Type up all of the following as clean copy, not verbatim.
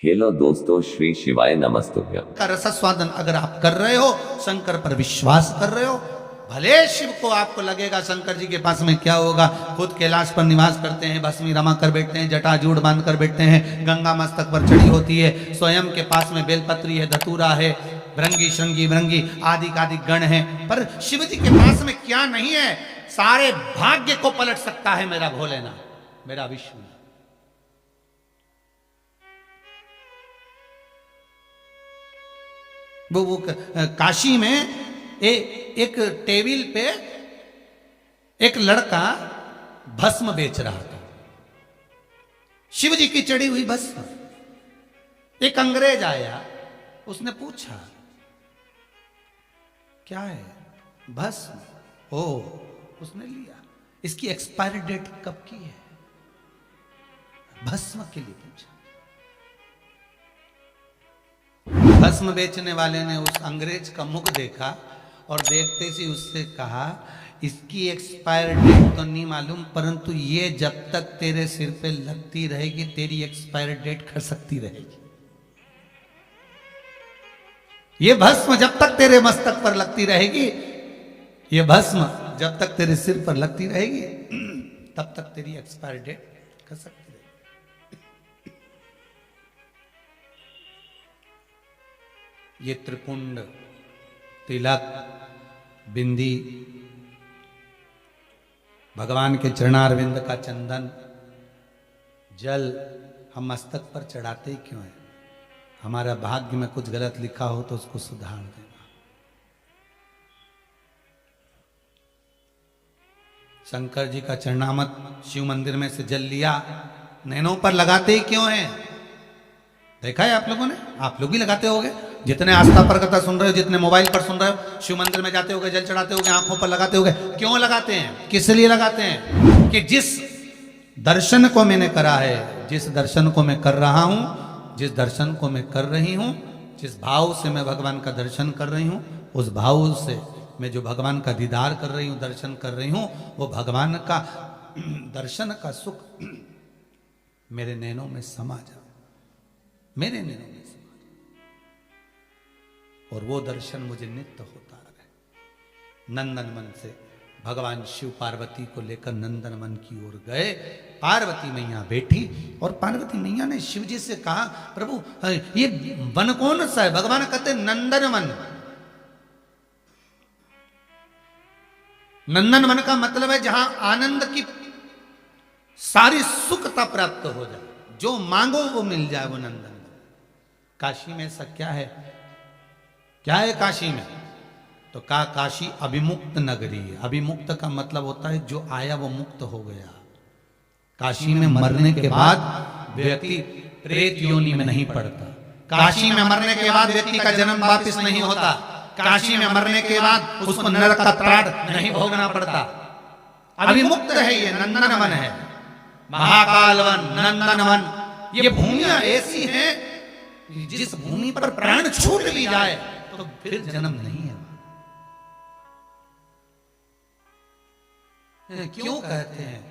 Hello दोस्तों, श्री शिवाय नमस्तुभ्यम। का रसस्वादन अगर आप कर रहे हो, शंकर पर विश्वास कर रहे हो, भले शिव को आपको लगेगा शंकर जी के पास में क्या होगा, खुद कैलाश पर निवास करते हैं, भस्मी रमा कर बैठते हैं, जटाजूट बांध कर बैठते हैं, गंगा मस्तक पर चढ़ी होती है, स्वयं के पास में बेलपत्री है, धतूरा है, भृंगी श्रृंगी भृंगी आदि गण है, पर शिव जी के पास में क्या नहीं है, सारे भाग्य को पलट सकता है मेरा भोलेनाथ, मेरा विष्णु। वो काशी में एक टेबल पे एक लड़का भस्म बेच रहा था, शिव जी की चढ़ी हुई भस्म। एक अंग्रेज आया, उसने पूछा क्या है? भस्म। ओ, उसने लिया। इसकी एक्सपायरी डेट कब की है? भस्म के लिए पूछा। भस्म बेचने वाले ने उस अंग्रेज का मुख देखा और देखते ही उससे कहा, इसकी एक्सपायर डेट तो नहीं मालूम, परंतु ये जब तक तेरे सिर पे लगती रहेगी तेरी एक्सपायर डेट खसकती रहेगी। ये भस्म जब तक तेरे मस्तक पर लगती रहेगी, ये भस्म जब तक तेरे सिर पर लगती रहेगी, तब तक तेरी एक्सपायर डेट खसकती रहेगी। ये त्रिपुंड, तिलक, बिंदी, भगवान के चरणारविंद का चंदन, जल हम मस्तक पर चढ़ाते ही क्यों हैं? हमारा भाग्य में कुछ गलत लिखा हो तो उसको सुधार देना। शंकर जी का चरणामत शिव मंदिर में से जल लिया, नैनों पर लगाते ही क्यों हैं? देखा है आप लोगों ने? आप लोग भी लगाते होगे, जितने आस्था पर कथा सुन रहे हो, जितने मोबाइल पर सुन रहे हो, शिव मंदिर में जाते होगे, जल चढ़ाते होगे, आंखों पर लगाते होगे। क्यों लगाते हैं? किस लिए लगाते हैं? कि जिस दर्शन को मैंने करा है, जिस दर्शन को मैं कर रहा हूं, जिस दर्शन को मैं कर रही हूं, जिस भाव से मैं भगवान का दर्शन कर रही हूं, उस भाव से मैं जो भगवान का दीदार कर रही हूं, दर्शन कर रही हूं, वो भगवान का दर्शन का सुख मेरे नैनों में समा जाए, मेरे नैनों में समा जाए, और वो दर्शन मुझे नित्य होता रहे। नंदनवन से भगवान शिव पार्वती को लेकर नंदनवन की ओर गए। पार्वती मैया बैठी और पार्वती मैया ने शिव जी से कहा, प्रभु ये वन कौन सा है? भगवान कहते नंदनवन। नंदनवन का मतलब है जहां आनंद की सारी सुखता प्राप्त हो जाए, जो मांगो वो मिल जाए, वो नंदनवन। काशी में ऐसा क्या है? क्या है काशी में? तो कहा काशी अभिमुक्त नगरी है। अभिमुक्त का मतलब होता है जो आया वो मुक्त हो गया। काशी में मरने के बाद व्यक्ति प्रेत योनि में नहीं पड़ता। काशी में मरने के बाद व्यक्ति का जन्म वापस नहीं होता। काशी में मरने के बाद उसको नरक का त्राण नहीं भोगना पड़ता। अभिमुक्त है, ये नंदनवन है, महाकालवन, नंदनवन। ये भूमियां ऐसी हैं जिस भूमि पर प्राण छूट भी जाए तो फिर जन्म नहीं है। क्यों कहते हैं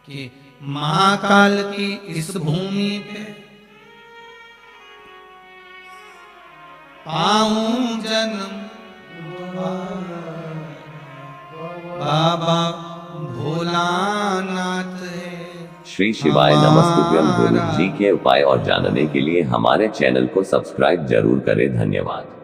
कि महाकाल की इस भूमि पे पाऊं जन्म बाबा भोलानाथ है। श्री शिवाय नमस्तुभ्यम। गुरु जी के उपाय और जानने के लिए हमारे चैनल को सब्सक्राइब जरूर करें। धन्यवाद।